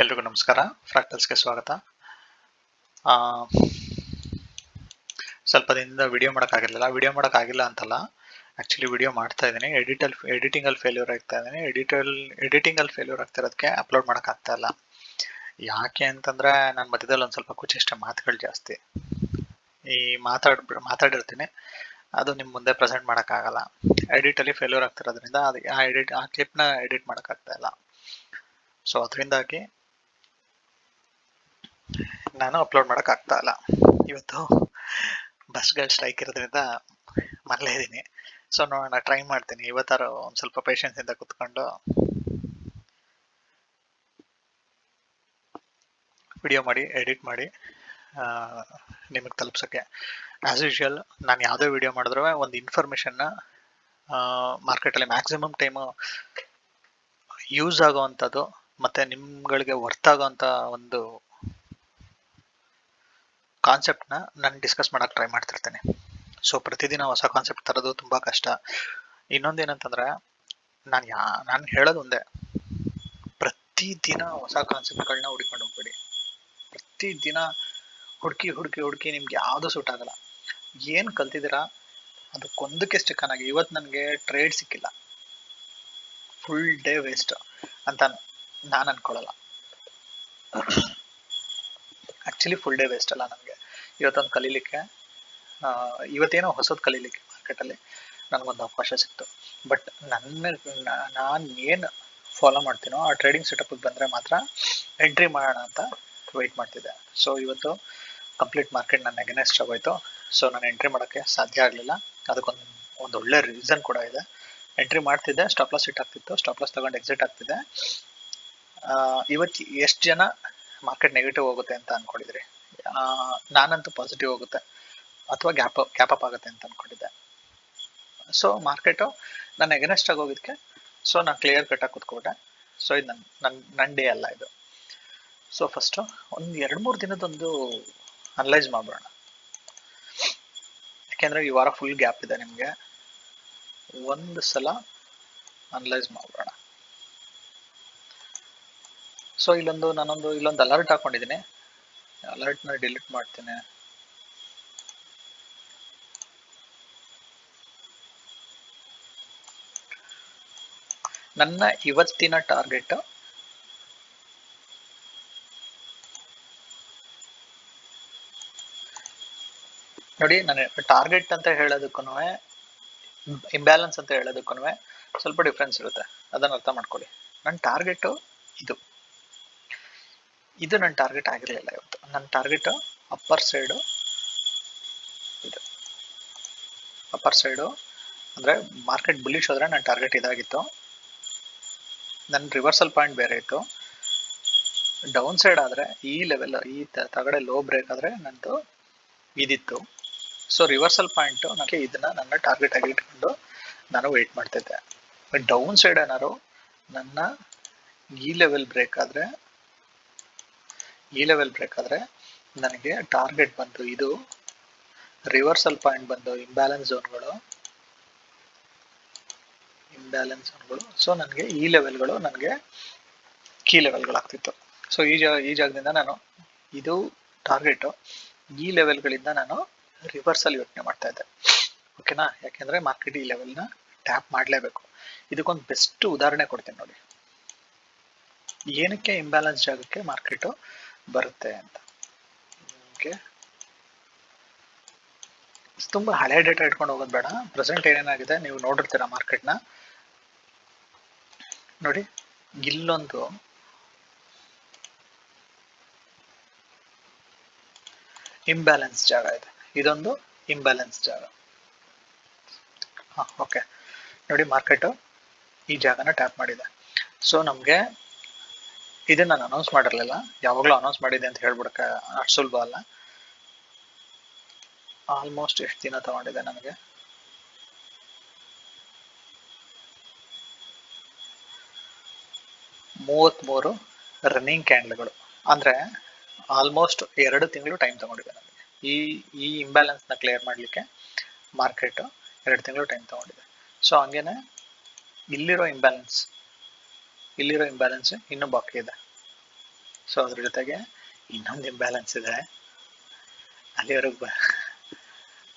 ಎಲ್ರಿಗೂ ನಮಸ್ಕಾರ. ಫ್ರಾಕ್ಟಲ್ಸ್‌ಗೆ ಸ್ವಾಗತ. ಆ, ಸ್ವಲ್ಪ ದಿನದಿಂದ ವಿಡಿಯೋ ಮಾಡೋಕ್ಕಾಗಿರ್ಲಿಲ್ಲ. ವಿಡಿಯೋ ಮಾಡೋಕ್ಕಾಗಿಲ್ಲ ಅಂತಲ್ಲ, ಆಕ್ಚುಲಿ ವಿಡಿಯೋ ಮಾಡ್ತಾ ಇದ್ದೀನಿ. ಎಡಿಟಿಂಗಲ್ಲಿ ಫೇಲ್ಯೂರ್ ಆಗ್ತಾ ಇದ್ದೀನಿ. ಎಡಿಟಿಂಗಲ್ಲಿ ಫೇಲ್ಯೂರ್ ಆಗ್ತಿರೋದಕ್ಕೆ ಅಪ್ಲೋಡ್ ಮಾಡೋಕ್ಕಾಗ್ತಾ ಇಲ್ಲ. ಯಾಕೆ ಅಂತಂದ್ರೆ ನನ್ನ ಮಧ್ಯದಲ್ಲಿ ಒಂದು ಸ್ವಲ್ಪ ಕುಚೇಷ್ಟೆ ಮಾತುಗಳು ಜಾಸ್ತಿ. ಈ ಮಾತಾಡಿರ್ತೀನಿ, ಅದು ನಿಮ್ಮ ಮುಂದೆ ಪ್ರೆಸೆಂಟ್ ಮಾಡೋಕ್ಕಾಗಲ್ಲ. ಎಡಿಟಲ್ಲಿ ಫೇಲ್ಯೂರ್ ಆಗ್ತಿರೋದ್ರಿಂದ ಅದು ಆ ಕ್ಲಿಪ್ನ ಎಡಿಟ್ ಮಾಡೋಕ್ಕಾಗ್ತಾ ಇಲ್ಲ. ಸೊ ಅದರಿಂದಾಗಿ ನಾನು ಅಪ್ಲೋಡ್ ಮಾಡಕ್ ಆಗ್ತಾ ಇಲ್ಲ. ಇವತ್ತು ಬಸ್ಗಳು ಸ್ಟ್ರೈಕ್ ಇರೋದ್ರಿಂದ ಮನೇಲೇ ಇದ್ದೀನಿ. ಸೊ ನೋಡೋಣ, ಟ್ರೈ ಮಾಡ್ತೀನಿ. ಇವತ್ತಾರು ಒಂದು ಸ್ವಲ್ಪ ಪೇಷನ್ಸ್ ಇಂದ ಕುತ್ಕೊಂಡು ವಿಡಿಯೋ ಮಾಡಿ ಎಡಿಟ್ ಮಾಡಿ ನಿಮಗೆ ತಲುಪ್ಸೋಕ್ಕೆ. ಆಸ್ ಯೂಶುವಲ್ ನಾನು ಯಾವುದೇ ವಿಡಿಯೋ ಮಾಡಿದ್ರು ಒಂದು ಇನ್ಫಾರ್ಮೇಷನ್ನ ಮಾರ್ಕೆಟಲ್ಲಿ ಮ್ಯಾಕ್ಸಿಮಮ್ ಟೈಮು ಯೂಸ್ ಆಗೋವಂಥದ್ದು ಮತ್ತು ನಿಮ್ಗಳಿಗೆ ವರ್ತ್ ಆಗೋವಂಥ ಒಂದು ಕಾನ್ಸೆಪ್ಟ್ನ ನಾನು ಡಿಸ್ಕಸ್ ಮಾಡೋಕ್ಕೆ ಟ್ರೈ ಮಾಡ್ತಿರ್ತೇನೆ. ಸೊ ಪ್ರತಿದಿನ ಹೊಸ ಕಾನ್ಸೆಪ್ಟ್ ತರೋದು ತುಂಬ ಕಷ್ಟ. ಇನ್ನೊಂದೇನಂತಂದ್ರೆ ನಾನು ಹೇಳೋದು ಒಂದೇ, ಪ್ರತಿದಿನ ಹೊಸ ಕಾನ್ಸೆಪ್ಟ್ಗಳನ್ನ ಹುಡ್ಕೊಂಡು ಹೋಗ್ಬೇಡಿ. ಪ್ರತಿದಿನ ಹುಡುಕಿ ನಿಮ್ಗೆ ಯಾವುದು ಸೂಟ್ ಆಗಲ್ಲ. ಏನು ಕಲ್ತಿದ್ದೀರಾ ಅದಕ್ಕೊಂದಕ್ಕೆ ಸ್ಟಿಕ್ ಆಗಿ. ಇವತ್ತು ನನಗೆ ಟ್ರೇಡ್ ಸಿಕ್ಕಿಲ್ಲ, ಫುಲ್ ಡೇ ವೇಸ್ಟ್ ಅಂತ ನಾನು ಅನ್ಕೊಳ್ಳಲ್ಲ. ಆಕ್ಚುಲಿ ಫುಲ್ ಡೇ ವೇಸ್ಟ್ ಅಲ್ಲ ನನಗೆ. ಇವತ್ತೊಂದು ಕಲೀಲಿಕ್ಕೆ, ಇವತ್ತೇನೋ ಹೊಸದು ಕಲೀಲಿಕ್ಕೆ ಮಾರ್ಕೆಟಲ್ಲಿ ನನಗೊಂದು ಅವಕಾಶ ಸಿಕ್ತು. ಬಟ್ ನಾನು ಏನು ಫಾಲೋ ಮಾಡ್ತೀನೋ ಆ ಟ್ರೇಡಿಂಗ್ ಸೆಟಪ್ಗೆ ಬಂದರೆ ಮಾತ್ರ ಎಂಟ್ರಿ ಮಾಡೋಣ ಅಂತ ವೆಯ್ಟ್ ಮಾಡ್ತಿದ್ದೆ. ಸೊ ಇವತ್ತು ಕಂಪ್ಲೀಟ್ ಮಾರ್ಕೆಟ್ ನನ್ನ ಅಗೇನೆಸ್ಟ್ ಆಗೋಯ್ತು. ಸೊ ನಾನು ಎಂಟ್ರಿ ಮಾಡೋಕ್ಕೆ ಸಾಧ್ಯ ಆಗಲಿಲ್ಲ. ಅದಕ್ಕೊಂದು ಒಳ್ಳೆ ರೀಸನ್ ಕೂಡ ಇದೆ. ಎಂಟ್ರಿ ಮಾಡ್ತಿದ್ದೆ, ಸ್ಟಾಪ್ ಲಾಸ್ ಹಿಟ್ ಆಗ್ತಿತ್ತು, ಸ್ಟಾಪ್ ಲಾಸ್ ತಗೊಂಡು ಎಕ್ಸಿಟ್ ಆಗ್ತಿದ್ದೆ. ಇವತ್ತು ಎಷ್ಟು ಜನ ಮಾರ್ಕೆಟ್ ನೆಗೆಟಿವ್ ಹೋಗುತ್ತೆ ಅಂತ ಅನ್ಕೊಂಡಿದ್ರಿ? ನಾನಂತೂ ಪಾಸಿಟಿವ್ ಹೋಗುತ್ತೆ ಅಥವಾ ಗ್ಯಾಪ್ ಅಪ್ ಆಗುತ್ತೆ ಅಂತ ಅನ್ಕೊಂಡಿದ್ದೆ. ಸೊ ಮಾರ್ಕೆಟು ನನ್ನ ಎಗನೆಸ್ಟ್ ಆಗಿ ಹೋಗಿದ್ದಕ್ಕೆ ಸೊ ನಾನು ಕ್ಲಿಯರ್ ಕಟ್ಟಾಗಿ ಕೂತ್ಕೊಬಿಟ್ಟೆ. ಸೊ ಇದು ನನ್ನ ಡೇ ಅಲ್ಲ ಇದು. ಸೊ ಫಸ್ಟು ಒಂದು 2-3 ದಿನದೊಂದು ಅನಲೈಸ್ ಮಾಡೋಣ. ಯಾಕೆಂದರೆ ಈ ವಾರ ಫುಲ್ ಗ್ಯಾಪ್ ಇದೆ. ನಿಮಗೆ ಒಂದು ಸಲ ಅನಲೈಸ್ ಮಾಡೋಣ. ಸೊ ಇಲ್ಲೊಂದು ಅಲರ್ಟ್ ಹಾಕೊಂಡಿದ್ದೀನಿ. ಅಲರ್ಟ್ನ ಡಿಲೀಟ್ ಮಾಡ್ತೀನಿ. ನನ್ನ ಇವತ್ತಿನ ಟಾರ್ಗೆಟ್ ನೋಡಿ. ನಾನು ಟಾರ್ಗೆಟ್ ಅಂತ ಹೇಳೋದಕ್ಕೂ ಇಂಬ್ಯಾಲೆನ್ಸ್ ಅಂತ ಹೇಳೋದಕ್ಕೂ ಸ್ವಲ್ಪ ಡಿಫ್ರೆನ್ಸ್ ಇರುತ್ತೆ. ಅದನ್ನು ಅರ್ಥ ಮಾಡ್ಕೊಳ್ಳಿ. ನನ್ನ ಟಾರ್ಗೆಟು ಇದು ನನ್ನ ಟಾರ್ಗೆಟ್ ಆಗಿರಲಿಲ್ಲ. ಇವತ್ತು ನನ್ನ ಟಾರ್ಗೆಟು ಅಪ್ಪರ್ ಸೈಡು, ಇದು ಅಪ್ಪರ್ ಸೈಡು ಅಂದರೆ ಮಾರ್ಕೆಟ್ ಬುಲಿಶ್ ಹೋದರೆ ನನ್ನ ಟಾರ್ಗೆಟ್ ಇದಾಗಿತ್ತು. ನನ್ನ ರಿವರ್ಸಲ್ ಪಾಯಿಂಟ್ ಬೇರೆ ಇತ್ತು. ಡೌನ್ ಸೈಡ್ ಆದರೆ ಈ ಲೆವೆಲ್, ಈ ತಗಡೆ ಲೋ ಬ್ರೇಕ್ ಆದರೆ ನಂದು ಇದಿತ್ತು. ಸೊ ರಿವರ್ಸಲ್ ಪಾಯಿಂಟು ನನಗೆ ಇದನ್ನ ನನ್ನ ಟಾರ್ಗೆಟ್ ಆಗಿ ಇಟ್ಕೊಂಡು ನಾನು ವೆಯ್ಟ್ ಮಾಡ್ತಿದ್ದೆ. ಡೌನ್ ಸೈಡ್ ಏನಾದ್ರು ನನ್ನ ಈ ಲೆವೆಲ್ ಬ್ರೇಕ್ ಆದರೆ ನನಗೆ ಟಾರ್ಗೆಟ್ ಬಂತು ಇದು ರಿವರ್ಸಲ್ ಪಾಯಿಂಟ್ ಬಂದು ಇಂಬ್ಯಾಲೆನ್ಸ್ ಝೋನ್ಗಳು. ಸೊ ನನಗೆ ಈ ಲೆವೆಲ್ಗಳು ನನಗೆ ಕೀ ಲೆವೆಲ್ಗಳಾಗ್ತಿತ್ತು. ಸೊ ಈ ಜಾಗದಿಂದ ನಾನು ಇದು ಟಾರ್ಗೆಟು, ಈ ಲೆವೆಲ್ಗಳಿಂದ ನಾನು ರಿವರ್ಸಲ್ ಯೋಚನೆ ಮಾಡ್ತಾ ಇದ್ದೆ. ಓಕೆನಾ? ಯಾಕೆಂದರೆ ಮಾರ್ಕೆಟ್ ಈ ಲೆವೆಲ್ನ ಟ್ಯಾಪ್ ಮಾಡಲೇಬೇಕು. ಇದಕ್ಕೊಂದು ಬೆಸ್ಟ್ ಉದಾಹರಣೆ ಕೊಡ್ತೀನಿ ನೋಡಿ, ಏನಕ್ಕೆ ಇಂಬ್ಯಾಲೆನ್ಸ್ ಜಾಗಕ್ಕೆ ಮಾರ್ಕೆಟು ಬರುತ್ತೆ ಅಂತ. ಓಕೆ, ತುಂಬ ಹಳೆ ಡೇಟಾ ಇಟ್ಕೊಂಡು ಹೋಗೋದು ಬೇಡ. ಪ್ರೆಸೆಂಟ್ ಏನೇನಾಗಿದೆ ನೀವು ನೋಡಿರ್ತೀರ ಮಾರ್ಕೆಟ್ನ. ನೋಡಿ, ಇಲ್ಲೊಂದು ಇಂಬ್ಯಾಲೆನ್ಸ್ ಜಾಗ ಇದೆ, ಇದೊಂದು ಇಂಬ್ಯಾಲೆನ್ಸ್ ಜಾಗ. ಓಕೆ, ನೋಡಿ ಮಾರ್ಕೆಟು ಈ ಜಾಗನ ಟ್ಯಾಪ್ ಮಾಡಿದೆ. ಸೊ ನಮಗೆ ಇದನ್ನ ನಾನು ಅನೌನ್ಸ್ ಮಾಡಿರಲಿಲ್ಲ, ಯಾವಾಗಲೂ ಅನೌನ್ಸ್ ಮಾಡಿದೆ ಅಂತ ಹೇಳ್ಬಿಡಕ್ಕೆ ಅಷ್ಟು ಸುಲಭ ಅಲ್ಲ. ಆಲ್ಮೋಸ್ಟ್ ಎಷ್ಟು ದಿನ ತಗೊಂಡಿದೆ ನನಗೆ? 33 ರನ್ನಿಂಗ್ ಕ್ಯಾಂಡಲ್ಗಳು, ಅಂದರೆ ಆಲ್ಮೋಸ್ಟ್ 2 ತಿಂಗಳು ಟೈಮ್ ತಗೊಂಡಿದೆ ನನಗೆ ಈ ಇಂಬ್ಯಾಲೆನ್ಸ್ನ ಕ್ಲಿಯರ್ ಮಾಡಲಿಕ್ಕೆ. ಮಾರ್ಕೆಟು 2 ತಿಂಗಳು ಟೈಮ್ ತಗೊಂಡಿದೆ. ಸೊ ಹಂಗೇನೆ ಇಲ್ಲಿರೋ ಇಂಬ್ಯಾಲೆನ್ಸ್ ಇನ್ನೂ ಬಾಕಿ ಇದೆ. ಸೊ ಅದ್ರ ಜೊತೆಗೆ ಇನ್ನೊಂದು ಇಂಬ್ಯಾಲೆನ್ಸ್ ಇದೆ, ಅಲ್ಲಿವರೆಗೆ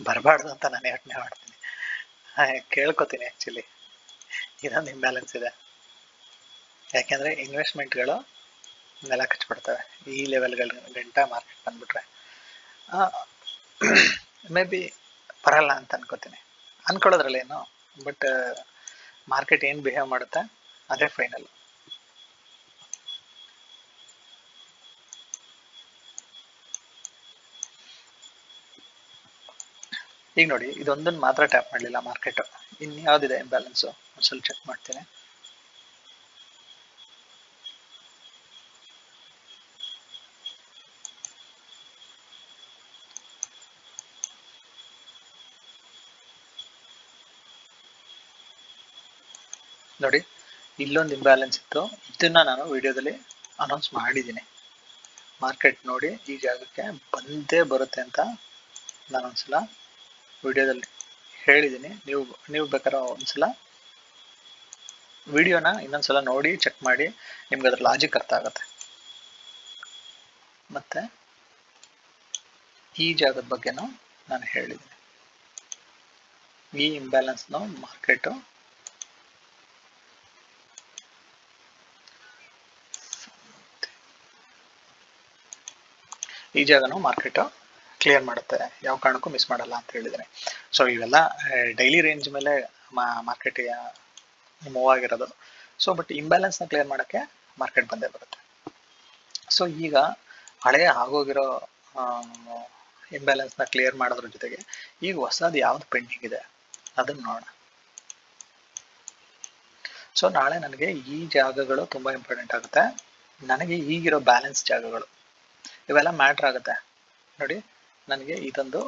ಬರಬಾರ್ದು ಅಂತ ನಾನು ಯೋಚನೆ ಮಾಡ್ತೀನಿ, ಕೇಳ್ಕೊತೀನಿ ಆ್ಯಕ್ಚುಲಿ. ಇದೊಂದು ಇಂಬ್ಯಾಲೆನ್ಸ್ ಇದೆ, ಯಾಕೆಂದರೆ ಇನ್ವೆಸ್ಟ್ಮೆಂಟ್ಗಳು ನೆಲ ಕಚ್ಬಿಡ್ತವೆ ಈ ಲೆವೆಲ್ಗಳ ಗಂಟ ಮಾರ್ಕೆಟ್ ಬಂದ್ಬಿಟ್ರೆ. ಮೇ ಬಿ ಬರಲ್ಲ ಅಂತ ಅನ್ಕೋತೀನಿ, ಅನ್ಕೊಳ್ಳೋದ್ರಲ್ಲೇನು, ಬಟ್ ಮಾರ್ಕೆಟ್ ಏನು ಬಿಹೇವ್ ಮಾಡುತ್ತೆ ಅದೇ ಫೈನಲ್. ಈಗ ನೋಡಿ, ಇದೊಂದನ್ನು ಮಾತ್ರ ಟ್ಯಾಪ್ ಮಾಡಲಿಲ್ಲ ಮಾರ್ಕೆಟ್, ಇನ್ಯಾವುದಿದೆ ಇಂಬ್ಯಾಲೆನ್ಸು ಒಂದ್ಸಲ ಚೆಕ್ ಮಾಡ್ತೀನಿ. ನೋಡಿ, ಇಲ್ಲೊಂದು ಇಂಬ್ಯಾಲೆನ್ಸ್ ಇತ್ತು, ಇದನ್ನ ನಾನು ವಿಡಿಯೋದಲ್ಲಿ ಅನೌನ್ಸ್ ಮಾಡಿದ್ದೀನಿ. ಮಾರ್ಕೆಟ್ ನೋಡಿ ಈ ಜಾಗಕ್ಕೆ ಬಂದೇ ಬರುತ್ತೆ ಅಂತ ನಾನು ಒಂದ್ಸಲ ವಿಡಿಯೋದಲ್ಲಿ ಹೇಳಿದ್ದೀನಿ. ನೀವು ಬೇಕಾದ್ರೆ ಒಂದ್ಸಲ ವಿಡಿಯೋನ ಇನ್ನೊಂದ್ಸಲ ನೋಡಿ ಚೆಕ್ ಮಾಡಿ, ನಿಮ್ಗೆ ಅದ್ರ ಲಾಜಿಕ್ ಅರ್ಥ ಆಗುತ್ತೆ. ಮತ್ತೆ ಈ ಜಾಗದ ಬಗ್ಗೆನೂ ನಾನು ಹೇಳಿದ್ದೀನಿ. ಈ ಇಂಬ್ಯಾಲೆನ್ಸ್ನ ಮಾರ್ಕೆಟು ಈ ಜಾಗನೂ ಮಾರ್ಕೆಟು ಕ್ಲಿಯರ್ ಮಾಡುತ್ತೆ, ಯಾವ ಕಾರಣಕ್ಕೂ ಮಿಸ್ ಮಾಡಲ್ಲ ಅಂತ ಹೇಳಿದ್ದೀನಿ. ಸೊ ಇವೆಲ್ಲ ಡೈಲಿ ರೇಂಜ್ ಮೇಲೆ ಮಾರ್ಕೆಟ್ ಮೂವ್ ಆಗಿರೋದು. ಸೊ ಬಟ್ ಇಂಬ್ಯಾಲೆನ್ಸ್ನ ಕ್ಲಿಯರ್ ಮಾಡೋಕ್ಕೆ ಮಾರ್ಕೆಟ್ ಬಂದೇ ಬರುತ್ತೆ. ಸೊ ಈಗ ಹಳೆಯ ಆಗೋಗಿರೋ ಇಂಬ್ಯಾಲೆನ್ಸ್ನ ಕ್ಲಿಯರ್ ಮಾಡೋದ್ರ ಜೊತೆಗೆ ಈಗ ಹೊಸದು ಯಾವ್ದು ಪೆಂಡಿಂಗ್ ಇದೆ ಅದನ್ನು ನೋಡೋಣ. ಸೊ ನಾಳೆ ನನಗೆ ಈ ಜಾಗಗಳು ತುಂಬ ಇಂಪಾರ್ಟೆಂಟ್ ಆಗುತ್ತೆ. ನನಗೆ ಈಗಿರೋ ಬ್ಯಾಲೆನ್ಸ್ ಜಾಗಗಳು ಇವೆಲ್ಲ ಮ್ಯಾಟ್ರ್ ಆಗುತ್ತೆ. ನೋಡಿ, ನನಗೆ ಇದೊಂದು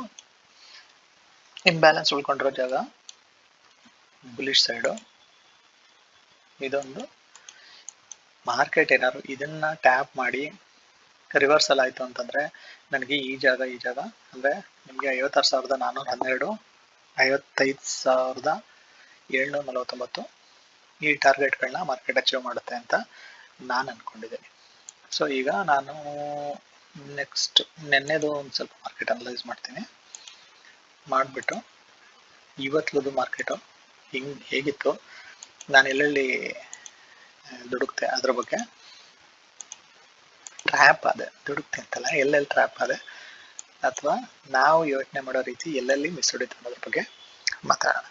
ಇಂಬ್ಯಾಲೆನ್ಸ್ ಉಳ್ಕೊಂಡಿರೋ ಜಾಗ ಬುಲಿಶ್ ಸೈಡು, ಇದೊಂದು ಮಾರ್ಕೆಟ್ ಏನಾದ್ರು ಇದನ್ನ ಟ್ಯಾಪ್ ಮಾಡಿ ರಿವರ್ಸಲ್ ಆಯಿತು ಅಂತಂದರೆ ನನಗೆ ಈ ಜಾಗ ಅಂದರೆ ನಿಮಗೆ 56,412, 55,749 ಈ ಟಾರ್ಗೆಟ್ಗಳನ್ನ ಮಾರ್ಕೆಟ್ ಅಚೀವ್ ಮಾಡುತ್ತೆ ಅಂತ ನಾನು ಅಂದ್ಕೊಂಡಿದ್ದೀನಿ. ಸೊ ಈಗ ನಾನು ನೆಕ್ಸ್ಟ್ ನೆನ್ನೆದು ಒಂದು ಸ್ವಲ್ಪ ಮಾರ್ಕೆಟ್ ಅನಲೈಸ್ ಮಾಡ್ತೀನಿ, ಮಾಡಿಬಿಟ್ಟು ಇವತ್ತದು ಮಾರ್ಕೆಟು ಹೇಗಿತ್ತು, ನಾನು ಎಲ್ಲೆಲ್ಲಿ ದುಡುಕ್ತೆ ಅದ್ರ ಬಗ್ಗೆ, ಟ್ರ್ಯಾಪ್ ಆದೆ, ದುಡುಕ್ತೆ ಅಂತಲ್ಲ, ಎಲ್ಲೆಲ್ಲಿ ಟ್ರ್ಯಾಪ್ ಆದೆ ಅಥವಾ ನಾವು ಯೋಚನೆ ಮಾಡೋ ರೀತಿ ಎಲ್ಲೆಲ್ಲಿ ಮಿಸ್ ಹೊಡಿತು ಅನ್ನೋದ್ರ ಬಗ್ಗೆ ಮಾತಾಡೋಣ.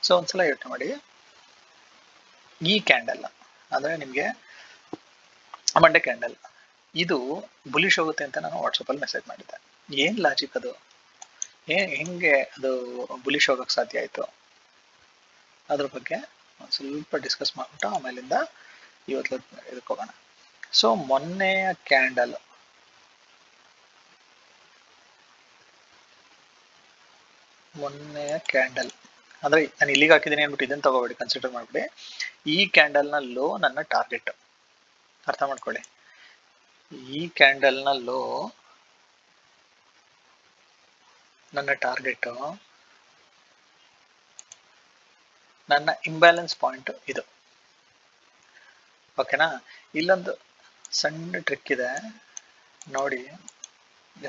ಸೊ ಒಂದ್ಸಲ ಯೋಚನೆ ಮಾಡಿ, ಈ ಕ್ಯಾಂಡಲ್ ಅಂದರೆ ನಿಮಗೆ ಮಂಡೆ ಕ್ಯಾಂಡಲ್, ಇದು ಬುಲಿಶ್ ಹೋಗುತ್ತೆ ಅಂತ ನಾನು ವಾಟ್ಸಪ್ಪಲ್ಲಿ ಮೆಸೇಜ್ ಮಾಡಿದ್ದೆ. ಏನು ಲಾಜಿಕ್ ಅದು, ಹೆಂಗೆ ಅದು ಬುಲಿಶ್ ಹೋಗೋಕ್ಕೆ ಸಾಧ್ಯ ಆಯಿತು ಅದ್ರ ಬಗ್ಗೆ ಒಂದು ಸ್ವಲ್ಪ ಡಿಸ್ಕಸ್ ಮಾಡ್ಬಿಟ್ಟು ಆಮೇಲಿಂದ ಇವತ್ತು ಇದಕ್ಕೆ ಹೋಗೋಣ. ಸೊ ಮೊನ್ನೆಯ ಕ್ಯಾಂಡಲ್ ಅಂದರೆ ನಾನು ಇಲ್ಲಿಗೆ ಹಾಕಿದ್ದೀನಿ ಅಂದ್ಬಿಟ್ಟು ಇದನ್ನು ತಗೋಬೇಡಿ, ಕನ್ಸಿಡರ್ ಮಾಡಿಬಿಡಿ. ಈ ಕ್ಯಾಂಡಲ್ನ ಲೋ ನನ್ನ ಟಾರ್ಗೆಟ್, ಅರ್ಥ ಮಾಡ್ಕೊಳ್ಳಿ. ಈ ಕ್ಯಾಂಡಲ್ನ ಲೋ ನನ್ನ ಟಾರ್ಗೆಟು, ನನ್ನ ಇಂಬ್ಯಾಲೆನ್ಸ್ ಪಾಯಿಂಟ್ ಇದು, ಓಕೆನಾ. ಇಲ್ಲೊಂದು ಸಣ್ಣ ಟ್ರಿಕ್ ಇದೆ ನೋಡಿ,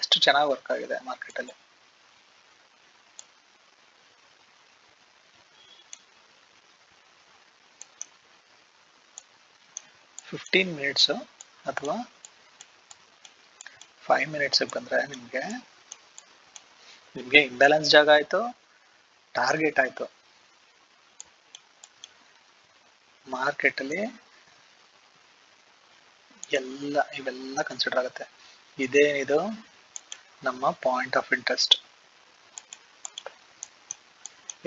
ಎಷ್ಟು ಚೆನ್ನಾಗಿ ವರ್ಕ್ ಆಗಿದೆ ಮಾರ್ಕೆಟಲ್ಲಿ. ಫಿಫ್ಟೀನ್ ಮಿನಿಟ್ಸು ಅಥವಾ 5 ಮಿನಿಟ್ಸಿಗೆ ಬಂದರೆ ನಿಮಗೆ ಇಂಬ್ಯಾಲೆನ್ಸ್ ಜಾಗ ಆಯಿತು, ಟಾರ್ಗೆಟ್ ಆಯಿತು. ಮಾರ್ಕೆಟಲ್ಲಿ ಇವೆಲ್ಲ ಕನ್ಸಿಡರ್ ಆಗುತ್ತೆ. ಇದು ನಮ್ಮ ಪಾಯಿಂಟ್ ಆಫ್ ಇಂಟ್ರೆಸ್ಟ್,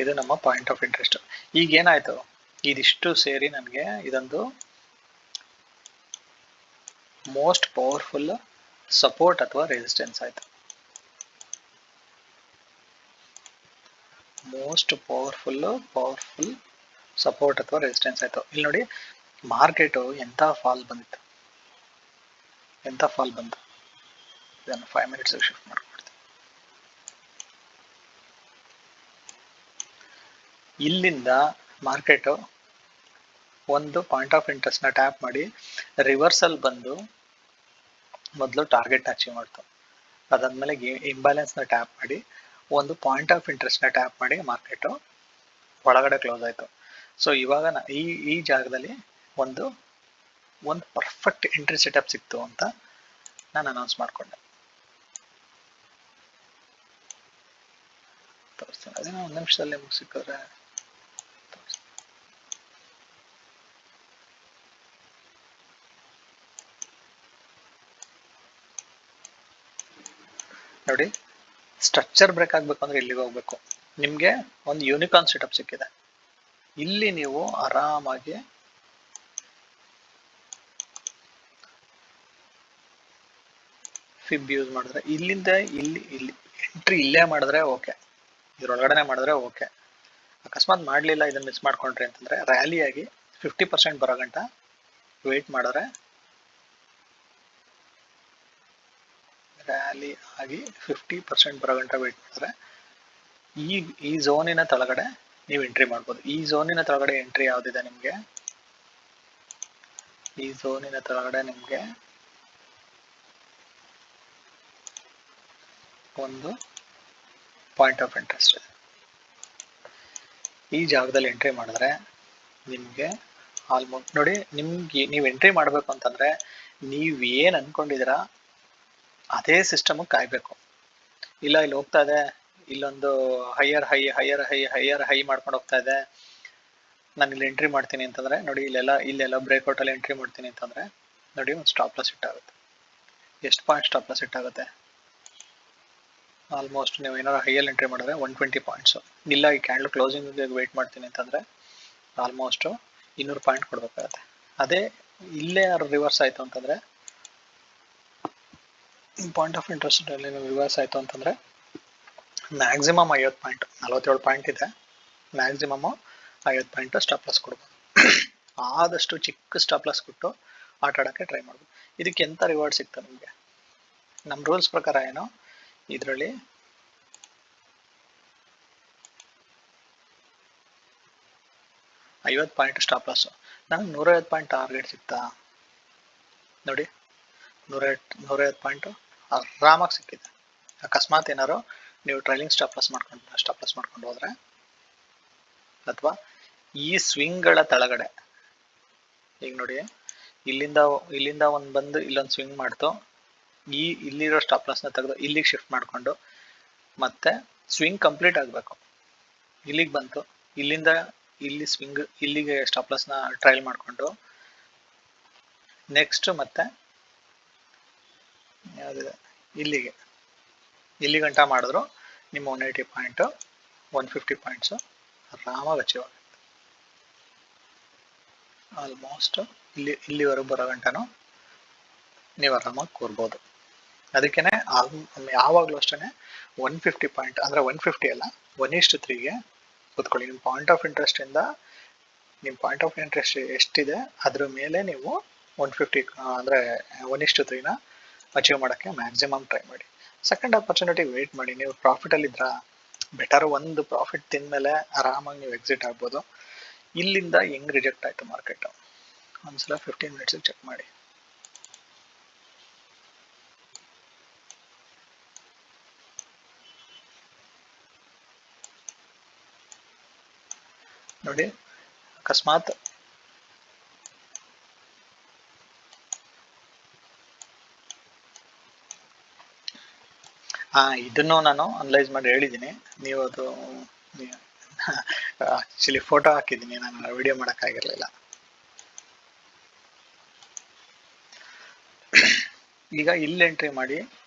ಇದು ನಮ್ಮ ಪಾಯಿಂಟ್ ಆಫ್ ಇಂಟ್ರೆಸ್ಟ್. ಈಗ ಏನಾಯ್ತು, ಇದಿಷ್ಟು ಸೇರಿ ನನಗೆ ಇದೊಂದು ಮೋಸ್ಟ್ ಪವರ್ಫುಲ್ ಸಪೋರ್ಟ್ ಅಥವಾ ರೆಸಿಸ್ಟೆನ್ಸ್ ಆಯಿತು. ಮೋಸ್ಟ್ ಪವರ್ಫುಲ್ ಸಪೋರ್ಟ್ ಅಥವಾ ರೆಸಿಸ್ಟೆನ್ಸ್ ಆಯಿತು. ಇಲ್ಲಿ ನೋಡಿ, ಮಾರ್ಕೆಟು ಎಂಥ ಫಾಲ್ ಬಂದಿತ್ತು, ಇದನ್ನು 5 ಮಿನಿಟ್ಸ್ ಶಿಫ್ಟ್ ಮಾಡ್ಕೊಡ್ತೀನಿ. ಇಲ್ಲಿಂದ ಮಾರ್ಕೆಟು ಒಂದು ಪಾಯಿಂಟ್ ಆಫ್ ಇಂಟ್ರೆಸ್ಟ್ನ ಟ್ಯಾಪ್ ಮಾಡಿ ರಿವರ್ಸಲ್ ಬಂದು ಮೊದಲು ಟಾರ್ಗೆಟ್ನ ಅಚೀವ್ ಮಾಡ್ತು. ಅದಾದ್ಮೇಲೆ ಇಂಬ್ಯಾಲೆನ್ಸ್ನ ಟ್ಯಾಪ್ ಮಾಡಿ ಒಂದು ಪಾಯಿಂಟ್ ಆಫ್ ಇಂಟ್ರೆಸ್ಟ್ನ ಟ್ಯಾಪ್ ಮಾಡಿ ಮಾರ್ಕೆಟು ಒಳಗಡೆ ಕ್ಲೋಸ್ ಆಯಿತು. ಸೊ ಇವಾಗ ಈ ಜಾಗದಲ್ಲಿ ಒಂದು ಪರ್ಫೆಕ್ಟ್ ಎಂಟ್ರಿ ಸೆಟಪ್ ಸಿಕ್ತು ಅಂತ ನಾನು ಅನೌನ್ಸ್ ಮಾಡಿಕೊಂಡೆ. ತೋರಿಸ್ತೀನಿ, ಅದೇನೋ ಒಂದು ನಿಮಿಷದಲ್ಲಿ ಮುಗಿಸಿದ್ರೆ ನೋಡಿ. ಸ್ಟ್ರಕ್ಚರ್ ಬ್ರೇಕ್ ಆಗ್ಬೇಕು ಅಂದ್ರೆ ಇಲ್ಲಿಗೆ ಹೋಗ್ಬೇಕು. ನಿಮ್ಗೆ ಒಂದು ಯೂನಿಕಾರ್ನ್ ಸೆಟಪ್ ಸಿಕ್ಕಿದೆ. ಇಲ್ಲಿ ನೀವು ಆರಾಮಾಗಿ ಫಿಬ್ ಯೂಸ್ ಮಾಡಿದ್ರೆ ಇಲ್ಲಿಂದ ಇಲ್ಲಿ ಎಂಟ್ರಿ ಇಲ್ಲೇ ಮಾಡಿದ್ರೆ ಓಕೆ, ಇದ್ರೊಳಗಡೆ ಮಾಡಿದ್ರೆ ಓಕೆ. ಅಕಸ್ಮಾತ್ ಮಾಡಲಿಲ್ಲ, ಇದನ್ನ ಮಿಸ್ ಮಾಡ್ಕೊಂಡ್ರಿ ಅಂತಂದ್ರೆ ರ್ಯಾಲಿ ಆಗಿ 50% ಬರೋ ಗಂಟ ವೇಟ್ ಮಾಡಿದ್ರೆ, ರ್ಯಾಲಿ ಆಗಿ 50% ಬರೋ ಗಂಟ ವೇಟ್ ಮಾಡಿದ್ರೆ ಈ ಝೋನಿನ ತಳಗಡೆ ನೀವು ಎಂಟ್ರಿ ಮಾಡ್ಬೋದು. ಈ ಝೋನಿನ ತಳಗಡೆ ಎಂಟ್ರಿ ಯಾವ್ದಿದೆ ನಿಮ್ಗೆ? ಈ ಝೋನಿನ ತಳಗಡೆ ನಿಮ್ಗೆ ಒಂದು ಪಾಯಿಂಟ್ ಆಫ್ ಇಂಟ್ರೆಸ್ಟ್ ಇದೆ. ಈ ಜಾಗದಲ್ಲಿ ಎಂಟ್ರಿ ಮಾಡಿದ್ರೆ ನಿಮ್ಗೆ ಆಲ್ಮೋಸ್ಟ್ ನೋಡಿ, ನಿಮ್ಗೆ ನೀವು ಎಂಟ್ರಿ ಮಾಡ್ಬೇಕು ಅಂತಂದ್ರೆ ನೀವ್ ಏನ್ ಅನ್ಕೊಂಡಿದೀರಾ ಅದೇ ಸಿಸ್ಟಮ್ ಕಾಯ್ಬೇಕು. ಇಲ್ಲ ಇಲ್ಲಿ ಹೋಗ್ತಾ ಇದೆ, ಇಲ್ಲೊಂದು ಹೈಯರ್ ಹೈ ಮಾಡ್ಕೊಂಡು ಹೋಗ್ತಾ ಇದೆ, ನಾನು ಇಲ್ಲಿ ಎಂಟ್ರಿ ಮಾಡ್ತೀನಿ ಅಂತಂದ್ರೆ ನೋಡಿ, ಇಲ್ಲೆಲ್ಲ ಬ್ರೇಕ್ಔಟ್ ಅಲ್ಲಿ ಎಂಟ್ರಿ ಮಾಡ್ತೀನಿ ಅಂತಂದ್ರೆ ನೋಡಿ, ಒಂದು ಸ್ಟಾಪ್ ಲಾಸ್ ಹಿಟ್ ಆಗುತ್ತೆ. ಎಷ್ಟು ಪಾಯಿಂಟ್ ಸ್ಟಾಪ್ ಲಾಸ್ ಹಿಟ್ ಆಗುತ್ತೆ? ಆಲ್ಮೋಸ್ಟ್ ನೀವು ಏನಾದ್ರು ಹೈಯಲ್ಲಿ ಎಂಟ್ರಿ ಮಾಡಿದ್ರೆ 120 ಪಾಯಿಂಟ್ಸ್. ಇಲ್ಲ ಈ ಕ್ಯಾಂಡಲ್ ಕ್ಲೋಸಿಂಗ್ ವೇಟ್ ಮಾಡ್ತೀನಿ ಅಂತಂದ್ರೆ ಆಲ್ಮೋಸ್ಟ್ 200 ಪಾಯಿಂಟ್ ಕೊಡ್ಬೇಕಾಗತ್ತೆ. ಅದೇ ಇಲ್ಲೇ ರಿವರ್ಸ್ ಆಯ್ತು ಅಂತಂದ್ರೆ, ಪಾಯಿಂಟ್ ಆಫ್ ಇಂಟ್ರೆಸ್ಟ್ ಅಲ್ಲಿ ರಿವರ್ಸ್ ಆಯ್ತು ಅಂತಂದ್ರೆ ಮ್ಯಾಕ್ಸಿಮಮ್ 50 ಪಾಯಿಂಟ್, 47 ಪಾಯಿಂಟ್ ಇದೆ, ಮ್ಯಾಕ್ಸಿಮಮ್ 50 ಪಾಯಿಂಟ್ ಸ್ಟಾಪ್ ಲಾಸ್ ಕೊಡ್ಬೋದು. ಆದಷ್ಟು ಚಿಕ್ಕ ಸ್ಟಾಪ್ ಲಾಸ್ ಕೊಟ್ಟು ಆಟ ಆಡೋಕ್ಕೆ ಟ್ರೈ ಮಾಡ್ಬೋದು. ಇದಕ್ಕೆ ಎಂತ ರಿವಾರ್ಡ್ ಸಿಗ್ತದೆ ನಿಮಗೆ? ನಮ್ಮ ರೂಲ್ಸ್ ಪ್ರಕಾರ ಏನು, ಇದರಲ್ಲಿ ಐವತ್ತು ಪಾಯಿಂಟ್ ಸ್ಟಾಪ್ ಲಾಸ್, ನನಗೆ 150 ಪಾಯಿಂಟ್ ಟಾರ್ಗೆಟ್ ಸಿಗ್ತಾ ನೋಡಿ. 150 ಪಾಯಿಂಟ್ ಆರಾಮಾಗಿ ಸಿಕ್ಕಿದೆ. ಅಕಸ್ಮಾತ್ ಏನಾರು ನೀವು ಟ್ರೈಲಿಂಗ್ ಸ್ಟಾಪ್ ಲಾಸ್ ಮಾಡ್ಕೊಂಡು ಹೋದ್ರೆ, ಅಥವಾ ಈ ಸ್ವಿಂಗ್ಗಳ ತಳಗಡೆ, ಈಗ ನೋಡಿ ಇಲ್ಲಿಂದ ಒಂದು ಬಂದು ಇಲ್ಲೊಂದು ಸ್ವಿಂಗ್ ಮಾಡ್ತು, ಇಲ್ಲಿರೋ ಸ್ಟಾಪ್ ಲಾಸ್ನ ತೆಗೆದು ಇಲ್ಲಿಗೆ ಶಿಫ್ಟ್ ಮಾಡಿಕೊಂಡು ಮತ್ತೆ ಸ್ವಿಂಗ್ ಕಂಪ್ಲೀಟ್ ಆಗಬೇಕು. ಇಲ್ಲಿಗೆ ಬಂತು, ಇಲ್ಲಿಂದ ಇಲ್ಲಿ ಸ್ವಿಂಗ್, ಇಲ್ಲಿಗೆ ಸ್ಟಾಪ್ ಲಾಸ್ನ ಟ್ರಯಲ್ ಮಾಡಿಕೊಂಡು ನೆಕ್ಸ್ಟ್ ಮತ್ತೆ ಯಾವುದಿದೆ ಇಲ್ಲಿ ಗಂಟ ಮಾಡಿದ್ರು ನಿಮ್ಮ 180 ಪಾಯಿಂಟ್ 150 ಪಾಯಿಂಟ್ಸು ಆರಾಮಾಗಿ ಅಚೀವ್ ಆಗುತ್ತೆ. ಆಲ್ಮೋಸ್ಟ್ ಇಲ್ಲಿವರೆಗೂ ಬರೋ ಗಂಟನೂ ನೀವು ಆರಾಮಾಗಿ ಕೂರ್ಬೋದು. ಅದಕ್ಕೇನೆ ಯಾವಾಗಲೂ ಅಷ್ಟೇ 150 ಪಾಯಿಂಟ್ ಅಂದರೆ 150 ಅಲ್ಲ, 1:3ಗೆ ಕೂತ್ಕೊಳ್ಳಿ. ನಿಮ್ಮ ಪಾಯಿಂಟ್ ಆಫ್ ಇಂಟ್ರೆಸ್ಟ್ ಎಷ್ಟಿದೆ ಅದ್ರ ಮೇಲೆ ನೀವು 150 ಅಂದರೆ 1:3ನ ಅಚೀವ್ ಮಾಡೋಕ್ಕೆ ಮ್ಯಾಕ್ಸಿಮಮ್ ಟ್ರೈ ಮಾಡಿ. ಸೆಕೆಂಡ್ ಆಪರ್ಚುನಿಟಿ ವೇಟ್ ಮಾಡಿ. ನೀವು ಪ್ರಾಫಿಟಲ್ಲಿ ಇದ್ರ ಬೆಟರ್ ಒಂದು ಪ್ರಾಫಿಟ್ ತಿಂದಮೇಲೆ ಆರಾಮಾಗಿ ನೀವು ಎಕ್ಸಿಟ್ ಆಗ್ಬೋದು. ಇಲ್ಲಿಂದ ಹೆಂಗ್ ರಿಜೆಕ್ಟ್ ಆಯ್ತು ಮಾರ್ಕೆಟ್ ಒಂದ್ಸಲ 15 ಮಿನಿಟ್ಸ್ ಚೆಕ್ ಮಾಡಿ. ನೋಡಿ, ಅಕಸ್ಮಾತ್ ಇದನ್ನು ನಾನು ಅನಲೈಸ್ ಮಾಡಿ ಹೇಳಿದ್ದೀನಿ. ನೀವು ಅದು ಆಕ್ಚುಲಿ ಫೋಟೋ ಹಾಕಿದ್ದೀನಿ, ನಾನು ವಿಡಿಯೋ ಮಾಡೋಕ್ಕಾಗಿರಲಿಲ್ಲ. ಈಗ ಇಲ್ಲಿ ಎಂಟ್ರಿ ಮಾಡಿ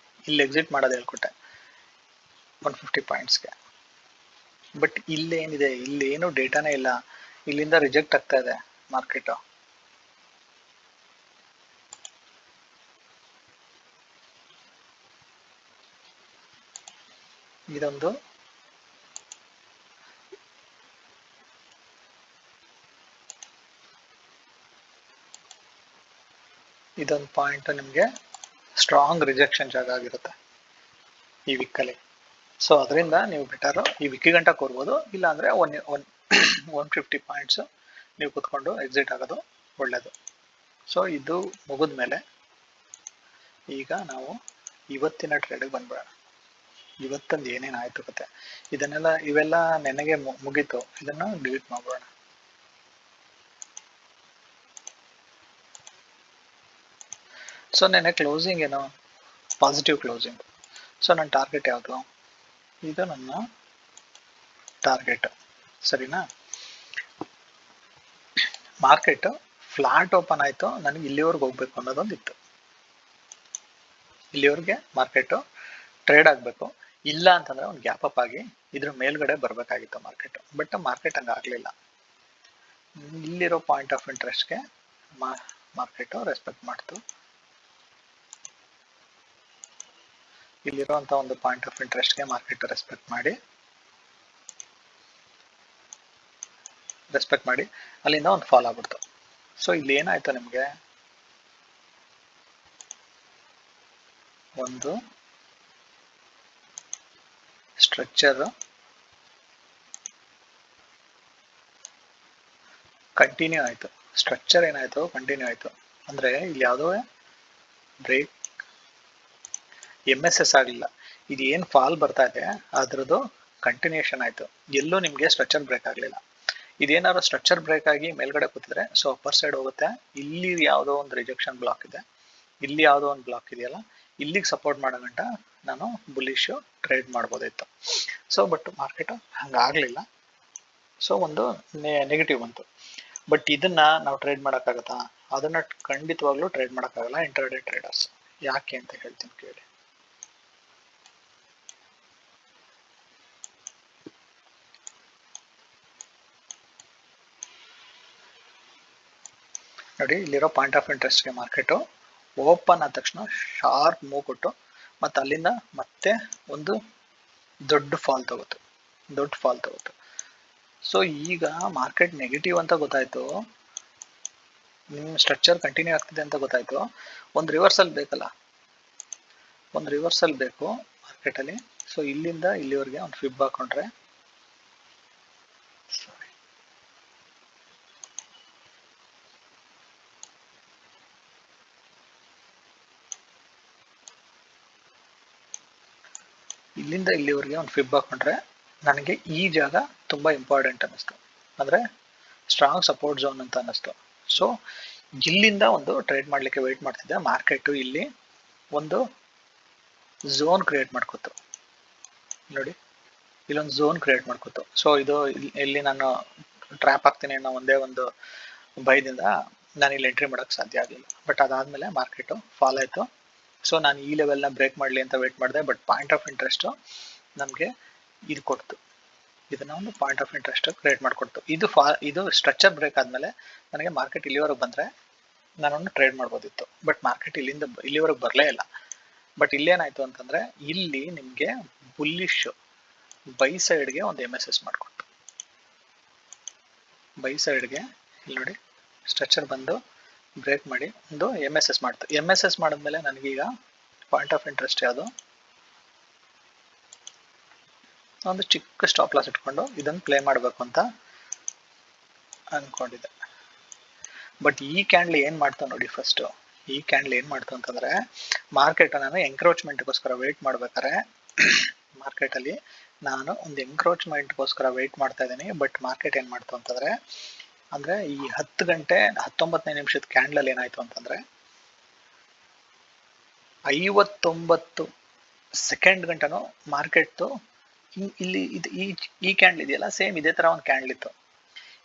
ಇಲ್ಲಿ ಎಕ್ಸಿಟ್ ಮಾಡೋದು ಹೇಳ್ಕೊಟ್ಟೆ 150 ಪಾಯಿಂಟ್ಸ್ಗೆ. ಬಟ್ ಇಲ್ಲೇನಿದೆ, ಇಲ್ಲೇನು ಡೇಟಾನೇ ಇಲ್ಲ, ಇಲ್ಲಿಂದ ರಿಜೆಕ್ಟ್ ಆಗ್ತಾ ಇದೆ ಮಾರ್ಕೆಟ್. ಇದೊಂದು ಪಾಯಿಂಟ್ ನಿಮಗೆ ಸ್ಟ್ರಾಂಗ್ ರಿಜೆಕ್ಷನ್ ಜಾಗ ಆಗಿರುತ್ತೆ ಈ ವಿಕ್ಕಲ್ಲಿ. ಸೊ ಅದರಿಂದ ನೀವು ಬೆಟರು ಈ ವಿಕ್ಕಿ ಗಂಟ ಕೂರ್ಬೋದು, ಇಲ್ಲಾಂದರೆ 150 ಪಾಯಿಂಟ್ಸ್ ನೀವು ಕುತ್ಕೊಂಡು ಎಕ್ಸಿಟ್ ಆಗೋದು ಒಳ್ಳೆಯದು. ಸೊ ಇದು ಮುಗಿದ್ಮೇಲೆ ಈಗ ನಾವು ಇವತ್ತಿನ ಟ್ರೇಡ್ಗೆ ಬಂದ್ಬಿಡೋಣ. ಇವತ್ತಂದು ಏನೇನು ಆಯ್ತು ಕತೆ, ಇವೆಲ್ಲ ನೆನೆಗೆ ಮುಗೀತು. ಇದನ್ನ ಡಿಲೀಟ್ ಮಾಡ್ಬಿಡೋಣ. ಸೊ ನೆನೆ ಕ್ಲೋಸಿಂಗ್ ಏನು, ಪಾಸಿಟಿವ್ ಕ್ಲೋಸಿಂಗ್. ಸೊ ನನ್ನ ಟಾರ್ಗೆಟ್ ಯಾವುದು, ಇದು ನನ್ನ ಟಾರ್ಗೆಟ್, ಸರಿನಾ. ಮಾರ್ಕೆಟ್ ಫ್ಲಾಟ್ ಓಪನ್ ಆಯ್ತು, ನನಗೆ ಇಲ್ಲಿವರೆಗೆ ಹೋಗ್ಬೇಕು ಅನ್ನೋದೊಂದು ಇತ್ತು. ಇಲ್ಲಿವರೆಗೆ ಮಾರ್ಕೆಟ್ ಟ್ರೇಡ್ ಆಗಬೇಕು, ಇಲ್ಲ ಅಂತಂದ್ರೆ ಒಂದು ಗ್ಯಾಪ್ ಅಪ್ ಆಗಿ ಇದ್ರ ಮೇಲ್ಗಡೆ ಬರಬೇಕಾಗಿತ್ತು ಮಾರ್ಕೆಟ್. ಬಟ್ ಮಾರ್ಕೆಟ್ ಹಂಗೆ ಆಗಲಿಲ್ಲ. ಇಲ್ಲಿರೋ ಪಾಯಿಂಟ್ ಆಫ್ ಇಂಟ್ರೆಸ್ಟ್ಗೆ ಮಾರ್ಕೆಟ್ ರೆಸ್ಪೆಕ್ಟ್ ಮಾಡ್ತು. ಇಲ್ಲಿರುವಂತ ಒಂದು ಪಾಯಿಂಟ್ ಆಫ್ ಇಂಟ್ರೆಸ್ಟ್ಗೆ ಮಾರ್ಕೆಟ್ ರೆಸ್ಪೆಕ್ಟ್ ಮಾಡಿ ಅಲ್ಲಿಂದ ಒಂದು ಫಾಲ್ ಆಗ್ಬಿಡ್ತು. ಸೊ ಇಲ್ಲಿ ಏನಾಯ್ತು, ನಿಮಗೆ ಒಂದು ಸ್ಟ್ರಕ್ಚರ್ ಕಂಟಿನ್ಯೂ ಆಯ್ತು. ಸ್ಟ್ರಕ್ಚರ್ ಏನಾಯ್ತು, ಕಂಟಿನ್ಯೂ ಆಯ್ತು. ಅಂದ್ರೆ ಇಲ್ಲಿ ಯಾವುದೋ ಬ್ರೇಕ್ MSS ಆಗಲಿಲ್ಲ. ಇದು ಏನು ಫಾಲ್ ಬರ್ತಾ ಇದೆ ಅದ್ರದ್ದು ಕಂಟಿನ್ಯೂಷನ್ ಆಯ್ತು. ಎಲ್ಲೂ ನಿಮಗೆ ಸ್ಟ್ರಕ್ಚರ್ ಬ್ರೇಕ್ ಆಗಲಿಲ್ಲ. ಇದೇನಾದ್ರು ಸ್ಟ್ರಕ್ಚರ್ ಬ್ರೇಕ್ ಆಗಿ ಮೇಲ್ಗಡೆ ಕೂತಿದ್ರೆ ಸೊ ಅಪ್ಪರ್ ಸೈಡ್ ಹೋಗುತ್ತೆ. ಇಲ್ಲಿ ಯಾವುದೋ ಒಂದು ರಿಜೆಕ್ಷನ್ ಬ್ಲಾಕ್ ಇದೆ, ಇಲ್ಲಿ ಯಾವುದೋ ಒಂದು ಬ್ಲಾಕ್ ಇದೆಯಲ್ಲ, ಇಲ್ಲಿಗೆ ಸಪೋರ್ಟ್ ಮಾಡೋ ಗಂಟ ನಾನು ಬುಲಿಶ್ ಟ್ರೇಡ್ ಮಾಡ್ಬೋದಿತ್ತು. ಸೊ ಬಟ್ ಮಾರ್ಕೆಟ್ ಹಂಗಾಗ್ಲಿಲ್ಲ. ಸೊ ಒಂದು ನೆಗೆಟಿವ್ ಬಂತು. ಬಟ್ ಇದನ್ನ ನಾವು ಟ್ರೇಡ್ ಮಾಡೋಕ್ಕಾಗತ್ತಾ, ಅದನ್ನ ಖಂಡಿತವಾಗ್ಲೂ ಟ್ರೇಡ್ ಮಾಡೋಕ್ಕಾಗಲ್ಲ ಇಂಟರ್ಡೇ ಟ್ರೇಡರ್ಸ್. ಯಾಕೆ ಅಂತ ಹೇಳ್ತೀನಿ ಕೇಳಿ. ನೋಡಿ, ಇಲ್ಲಿರೋ ಪಾಯಿಂಟ್ ಆಫ್ ಇಂಟ್ರೆಸ್ಟ್ಗೆ ಮಾರ್ಕೆಟ್ ಓಪನ್ ಆದ ತಕ್ಷಣ ಶಾರ್ಪ್ ಮೂವ್ ಕೊಟ್ಟು ಮತ್ತೆ ಅಲ್ಲಿಂದ ಮತ್ತೆ ಒಂದು ದೊಡ್ಡ ಫಾಲ್ ತಗೋತು. ಸೊ ಈಗ ಮಾರ್ಕೆಟ್ ನೆಗೆಟಿವ್ ಅಂತ ಗೊತ್ತಾಯ್ತು, ನಿಮ್ಮ ಸ್ಟ್ರಕ್ಚರ್ ಕಂಟಿನ್ಯೂ ಆಗ್ತಿದೆ ಅಂತ ಗೊತ್ತಾಯ್ತು. ಒಂದು ರಿವರ್ಸಲ್ ಬೇಕಲ್ಲ, ಒಂದು ರಿವರ್ಸಲ್ ಬೇಕು ಮಾರ್ಕೆಟಲ್ಲಿ. ಸೊ ಇಲ್ಲಿಂದ ಇಲ್ಲಿವರೆಗೆ ಒಂದು ಫಿಬ್ ಹಾಕೊಂಡ್ರೆ, ಇಲ್ಲಿಂದ ಇಲ್ಲಿವರೆಗೆ ಒಂದು ಫಿಬ್ ಹಾಕೊಂಡ್ರೆ ನನಗೆ ಈ ಜಾಗ ತುಂಬಾ ಇಂಪಾರ್ಟೆಂಟ್ ಅನ್ನಿಸ್ತು, ಅಂದ್ರೆ ಸ್ಟ್ರಾಂಗ್ ಸಪೋರ್ಟ್ ಝೋನ್ ಅಂತ ಅನ್ನಿಸ್ತು. ಸೊ ಇಲ್ಲಿಂದ ಒಂದು ಟ್ರೇಡ್ ಮಾಡ್ಲಿಕ್ಕೆ ವೇಟ್ ಮಾಡ್ತಿದ್ದೆ. ಮಾರ್ಕೆಟ್ ಇಲ್ಲಿ ಒಂದು ಝೋನ್ ಕ್ರಿಯೇಟ್ ಮಾಡ್ಕೊತು. ನೋಡಿ, ಇಲ್ಲೊಂದು ಝೋನ್ ಕ್ರಿಯೇಟ್ ಮಾಡ್ಕೊತು. ಸೊ ಇದು ಇಲ್ಲಿ ನಾನು ಟ್ರ್ಯಾಪ್ ಆಗ್ತೀನಿ ಅನ್ನೋ ಒಂದೇ ಒಂದು ಭಯದಿಂದ ನಾನು ಇಲ್ಲಿ ಎಂಟ್ರಿ ಮಾಡೋಕ್ಕೆ ಸಾಧ್ಯ ಆಗಲಿಲ್ಲ. ಬಟ್ ಅದಾದ್ಮೇಲೆ ಮಾರ್ಕೆಟ್ ಫಾಲ್ ಆಯ್ತು. ಸೊ ನಾನು ಈ ಲೆವೆಲ್ನ ಬ್ರೇಕ್ ಮಾಡಲಿ ಅಂತ ವೇಟ್ ಮಾಡಿದೆ. ಬಟ್ ಪಾಯಿಂಟ್ ಆಫ್ ಇಂಟ್ರೆಸ್ಟ್ ನಮಗೆ ಇದು ಕೊಡ್ತು, ಇದನ್ನ ಒಂದು ಪಾಯಿಂಟ್ ಆಫ್ ಇಂಟ್ರೆಸ್ಟ್ ಕ್ರಿಯೇಟ್ ಮಾಡಿಕೊಡ್ತು. ಇದು ಸ್ಟ್ರಕ್ಚರ್ ಬ್ರೇಕ್ ಆದ್ಮೇಲೆ ನನಗೆ ಮಾರ್ಕೆಟ್ ಇಲ್ಲಿವರೆಗೆ ಬಂದ್ರೆ ನಾನೊಂದು ಟ್ರೇಡ್ ಮಾಡ್ಬೋದಿತ್ತು. ಬಟ್ ಮಾರ್ಕೆಟ್ ಇಲ್ಲಿವರೆಗೆ ಬರಲೇ ಇಲ್ಲ. ಬಟ್ ಇಲ್ಲೇನಾಯ್ತು ಅಂತಂದ್ರೆ, ಇಲ್ಲಿ ನಿಮ್ಗೆ ಬುಲ್ಲಿಶ್ ಬೈ ಸೈಡ್ಗೆ ಒಂದು MSS ಮಾಡಿಕೊಟ್ಟು. ಬೈ ಸೈಡ್ಗೆ ಇಲ್ಲಿ ನೋಡಿ, ಸ್ಟ್ರಕ್ಚರ್ ಬಂದು ಬ್ರೇಕ್ ಮಾಡಿ ಒಂದು MSS ಮಾಡ್ತು. MSS ಮಾಡಿದ್ಮೇಲೆ ನನಗೀಗ ಪಾಯಿಂಟ್ ಆಫ್ ಇಂಟ್ರೆಸ್ಟ್ ಯಾವುದು, ಒಂದು ಚಿಕ್ಕ ಸ್ಟಾಪ್ ಲಾಸ್ ಇಟ್ಕೊಂಡು ಇದನ್ನು ಪ್ಲೇ ಮಾಡಬೇಕು ಅಂತ ಅನ್ಕೊಂಡಿದ್ದೆ. ಬಟ್ ಈ ಕ್ಯಾಂಡಲ್ ಏನ್ ಮಾಡ್ತಾ ನೋಡಿ, ಫಸ್ಟ್ ಈ ಕ್ಯಾಂಡಲ್ ಏನ್ ಮಾಡ್ತು ಅಂತಂದ್ರೆ, ಮಾರ್ಕೆಟ್ ನಾನು ಎಂಕ್ರೋಚ್ಮೆಂಟ್ಗೋಸ್ಕರ ವೇಟ್ ಮಾಡ್ಬೇಕಾರೆ ಮಾರ್ಕೆಟ್ ಅಲ್ಲಿ ನಾನು ಒಂದು ಎಂಕ್ರೋಚ್ಮೆಂಟ್ಗೋಸ್ಕರ ವೇಟ್ ಮಾಡ್ತಾ ಇದ್ದೀನಿ. ಬಟ್ ಮಾರ್ಕೆಟ್ ಏನ್ ಮಾಡ್ತು ಅಂತಂದ್ರೆ, ಅಂದ್ರೆ ಈ 10 ಗಂಟೆ 19ನೇ ನಿಮಿಷದ ಕ್ಯಾಂಡಲ್ ಅಲ್ಲಿ ಏನಾಯ್ತು ಅಂತಂದ್ರೆ, 59 ಸೆಕೆಂಡ್ ಗಂಟನೂ ಮಾರ್ಕೆಟ್ ಇಲ್ಲಿ ಈ ಕ್ಯಾಂಡಲ್ ಇದೆಯಲ್ಲ, ಸೇಮ್ ಇದೇ ತರ ಒಂದು ಕ್ಯಾಂಡಲ್ ಇತ್ತು.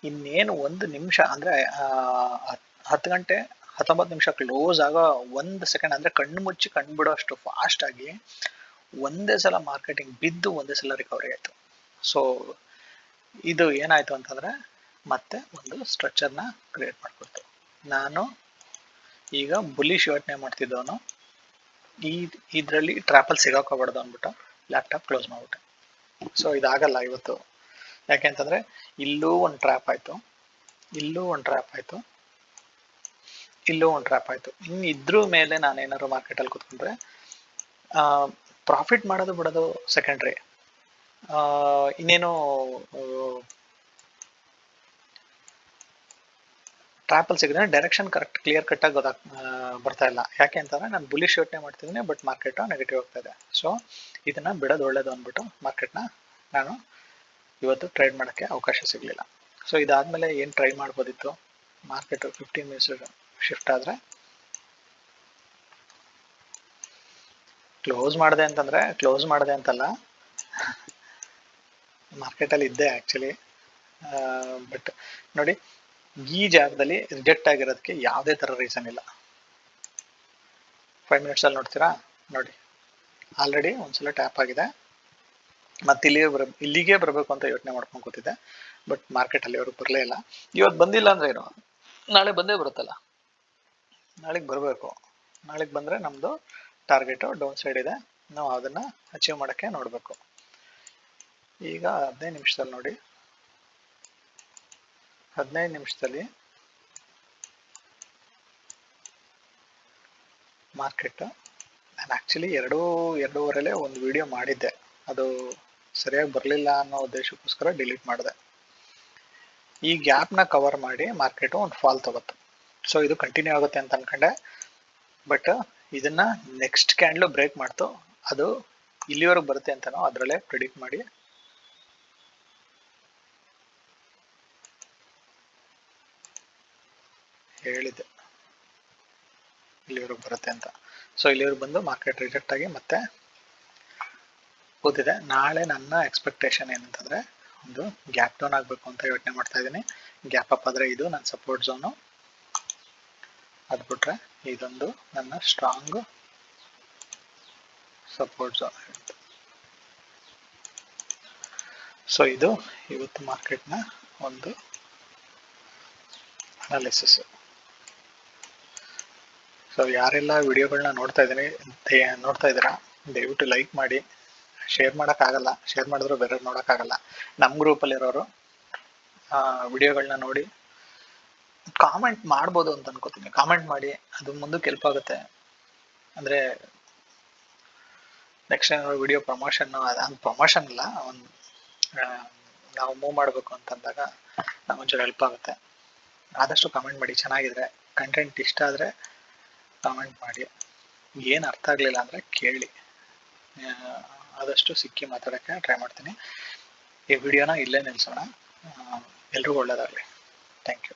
ಇನ್ನೇನು 1 ನಿಮಿಷ ಅಂದ್ರೆ 10 ಗಂಟೆ 19 ನಿಮಿಷ ಕ್ಲೋಸ್ ಆಗೋ 1 ಸೆಕೆಂಡ್, ಅಂದ್ರೆ ಕಣ್ಣು ಮುಚ್ಚಿ ಕಣ್ಣು ಬಿಡೋ ಅಷ್ಟು ಫಾಸ್ಟ್ ಆಗಿ ಒಂದೇ ಸಲ ಮಾರ್ಕೆಟಿಂಗ್ ಬಿದ್ದು ಒಂದೇ ಸಲ ರಿಕವರಿ ಆಯ್ತು. ಸೊ ಇದು ಏನಾಯ್ತು ಅಂತಂದ್ರೆ, ಮತ್ತೆ ಒಂದು ಸ್ಟ್ರಕ್ಚರ್ನ ಕ್ರಿಯೇಟ್ ಮಾಡ್ಕೊಡ್ತು. ನಾನು ಈಗ ಬುಲಿಶ್ ಯೋಚನೆ ಮಾಡ್ತಿದ್ದವನು ಇದರಲ್ಲಿ ಟ್ರ್ಯಾಪಲ್ಲಿ ಸಿಗಾಕೋಬಾರ್ದು ಅಂದ್ಬಿಟ್ಟು ಲ್ಯಾಪ್ಟಾಪ್ ಕ್ಲೋಸ್ ಮಾಡ್ಬಿಟ್ಟೆ. ಸೊ ಇದಾಗಲ್ಲ ಇವತ್ತು. ಯಾಕೆಂತಂದ್ರೆ ಇಲ್ಲೂ ಒಂದು ಟ್ರ್ಯಾಪ್ ಆಯ್ತು, ಇಲ್ಲೂ ಒಂದು ಟ್ರ್ಯಾಪ್ ಆಯ್ತು, ಇಲ್ಲೂ ಒಂದು ಟ್ರ್ಯಾಪ್ ಆಯ್ತು. ಇನ್ನು ಇದ್ರ ಮೇಲೆ ನಾನೇನಾದ್ರು ಮಾರ್ಕೆಟಲ್ಲಿ ಕೂತ್ಕೊಂಡ್ರೆ ಪ್ರಾಫಿಟ್ ಮಾಡೋದು ಬಿಡೋದು ಸೆಕೆಂಡ್ರಿ. ಇನ್ನೇನು ಟ್ರ್ಯಾಪಲ್ಲಿ ಸಿಗಿದ್ರೆ ಡೈರೆಕ್ಷನ್ ಕರೆಕ್ಟ್ ಕ್ಲಿಯರ್ ಕಟ್ಟಾಗಿ ಬರ್ತಾ ಇಲ್ಲ. ಯಾಕೆ ಅಂತಂದ್ರೆ ನಾನು ಬುಲಿಶ್ ಯೋಚನೆ ಮಾಡ್ತಿದ್ದೀನಿ, ಬಟ್ ಮಾರ್ಕೆಟ್ ನೆಗೆಟಿವ್ ಹೋಗ್ತಾ ಇದೆ. ಸೊ ಇದನ್ನ ಬಿಡೋದು ಒಳ್ಳೇದು ಅಂದ್ಬಿಟ್ಟು ಮಾರ್ಕೆಟ್ನ ನಾನು ಇವತ್ತು ಟ್ರೇಡ್ ಮಾಡೋಕ್ಕೆ ಅವಕಾಶ ಸಿಗಲಿಲ್ಲ. ಸೊ ಇದಾದ್ಮೇಲೆ ಏನು ಟ್ರೈ ಮಾಡ್ಬೋದಿತ್ತು, ಮಾರ್ಕೆಟ್ 15 ಮಿನಿಟ್ಸ್ ಶಿಫ್ಟ್ ಆದರೆ ಕ್ಲೋಸ್ ಮಾಡಿದೆ ಅಂತಲ್ಲ, ಮಾರ್ಕೆಟಲ್ಲಿ ಇದ್ದೆ ಆ್ಯಕ್ಚುಲಿ. ಬಟ್ ನೋಡಿ, ಈ ಜಾಗದಲ್ಲಿ ರಿಜೆಕ್ಟ್ ಆಗಿರೋದಕ್ಕೆ ಯಾವುದೇ ಥರ ರೀಸನ್ ಇಲ್ಲ. 5 ಮಿನಿಟ್ಸಲ್ಲಿ ನೋಡ್ತೀರಾ, ನೋಡಿ ಆಲ್ರೆಡಿ ಒಂದ್ಸಲ ಟ್ಯಾಪ್ ಆಗಿದೆ. ಮತ್ತೆ ಇಲ್ಲಿಗೆ ಬರಬೇಕು ಅಂತ ಯೋಚನೆ ಮಾಡ್ಕೊಂಡು ಕೂತಿದ್ದೆ, ಬಟ್ ಮಾರ್ಕೆಟ್ ಅಲ್ಲಿವರೆಗೂ ಬರಲೇ ಇಲ್ಲ. ಇವತ್ತು ಬಂದಿಲ್ಲ ಅಂದ್ರೆ ಏನು, ನಾಳೆ ಬಂದೇ ಬರುತ್ತಲ್ಲ. ನಾಳೆಗೆ ಬರಬೇಕು. ನಾಳೆಗೆ ಬಂದರೆ ನಮ್ಮದು ಟಾರ್ಗೆಟು ಡೌನ್ ಸೈಡ್ ಇದೆ, ನಾವು ಅದನ್ನು ಅಚೀವ್ ಮಾಡೋಕ್ಕೆ ನೋಡಬೇಕು. ಈಗ 15 ನಿಮಿಷದಲ್ಲಿ ನೋಡಿ, 15 ನಿಮಿಷದಲ್ಲಿ ಮಾರ್ಕೆಟ್, ನಾನು ಆ್ಯಕ್ಚುಲಿ ಎರಡೂವರೆಲೇ ಒಂದು ವಿಡಿಯೋ ಮಾಡಿದ್ದೆ, ಅದು ಸರಿಯಾಗಿ ಬರಲಿಲ್ಲ ಅನ್ನೋ ಉದ್ದೇಶಕ್ಕೋಸ್ಕರ ಡಿಲೀಟ್ ಮಾಡಿದೆ. ಈ ಗ್ಯಾಪ್ನ ಕವರ್ ಮಾಡಿ ಮಾರ್ಕೆಟು ಒಂದು ಫಾಲ್ ತಗೋತು. ಸೊ ಇದು ಕಂಟಿನ್ಯೂ ಆಗುತ್ತೆ ಅಂತ ಅನ್ಕೊಂಡೆ, ಬಟ್ ಇದನ್ನ ನೆಕ್ಸ್ಟ್ ಕ್ಯಾಂಡ್ಲು ಬ್ರೇಕ್ ಮಾಡ್ತು. ಅದು ಇಲ್ಲಿವರೆಗೆ ಬರುತ್ತೆ ಅಂತನೋ ಅದರಲ್ಲೇ ಪ್ರಿಡಿಕ್ಟ್ ಮಾಡಿ ಹೇಳಿದ್ದೆ ಇಲ್ಲಿವರೆಗೆ ಬರುತ್ತೆ ಅಂತ. ಸೊ ಇಲ್ಲಿವರೆಗೆ ಬಂದು ಮಾರ್ಕೆಟ್ ರಿಜೆಕ್ಟ್ ಆಗಿ ಮತ್ತೆ ಕೂತಿದೆ. ನಾಳೆ ನನ್ನ ಎಕ್ಸ್ಪೆಕ್ಟೇಷನ್ ಏನಂತಂದ್ರೆ ಒಂದು ಗ್ಯಾಪ್ ಡೌನ್ ಆಗಬೇಕು ಅಂತ ಯೋಚನೆ ಮಾಡ್ತಾ ಇದ್ದೀನಿ. ಗ್ಯಾಪ್ ಅಪ್ ಆದರೆ ಇದು ನನ್ನ ಸಪೋರ್ಟ್ ಝೋನು, ಅದು ಬಿಟ್ರೆ ಇದೊಂದು ನನ್ನ ಸ್ಟ್ರಾಂಗ್ ಸಪೋರ್ಟ್ ಝೋನ್. ಸೊ ಇದು ಇವತ್ತು ಮಾರ್ಕೆಟ್ನ ಒಂದು ಅನಾಲಿಸಿಸ್. ಸೊ ಯಾರೆಲ್ಲ ವಿಡಿಯೋಗಳನ್ನ ನೋಡ್ತಾ ಇದ್ದೀರಾ, ದಯವಿಟ್ಟು ಲೈಕ್ ಮಾಡಿ. ಶೇರ್ ಮಾಡೋಕ್ಕಾಗಲ್ಲ, ಶೇರ್ ಮಾಡಿದ್ರು ಬೇರೆಯವ್ರು ನೋಡೋಕ್ಕಾಗಲ್ಲ. ನಮ್ಮ ಗ್ರೂಪಲ್ಲಿರೋರು ವಿಡಿಯೋಗಳನ್ನ ನೋಡಿ ಕಾಮೆಂಟ್ ಮಾಡ್ಬೋದು ಅಂತ ಅನ್ಕೋತೀನಿ. ಕಾಮೆಂಟ್ ಮಾಡಿ, ಅದು ಮುಂದಕ್ಕೆ ಹೆಲ್ಪ್ ಆಗುತ್ತೆ. ಅಂದರೆ ನೆಕ್ಸ್ಟ್ ಏನಾದ್ರು ವಿಡಿಯೋ ಪ್ರಮೋಷನ್ನು, ಅದು ಪ್ರಮೋಷನ್ ಇಲ್ಲ, ಒಂದು ನಾವು ಮೂವ್ ಮಾಡಬೇಕು ಅಂತಂದಾಗ ನಮಗೊಂಚೂರು ಹೆಲ್ಪ್ ಆಗುತ್ತೆ. ಆದಷ್ಟು ಕಾಮೆಂಟ್ ಮಾಡಿ, ಚೆನ್ನಾಗಿದ್ರೆ ಕಂಟೆಂಟ್ ಇಷ್ಟ ಆದರೆ ಕಾಮೆಂಟ್ ಮಾಡಿ. ಏನು ಅರ್ಥ ಆಗಲಿಲ್ಲ ಅಂದರೆ ಕೇಳಿ, ಆದಷ್ಟು ಸಿಕ್ಕಿ ಮಾತಾಡೋಕ್ಕೆ ಟ್ರೈ ಮಾಡ್ತೀನಿ. ಈ ವಿಡಿಯೋನ ಇಲ್ಲೇ ನಿಲ್ಲಿಸೋಣ. ಎಲ್ರಿಗೂ ಒಳ್ಳೆಯದಾಗಲಿ. Thank you.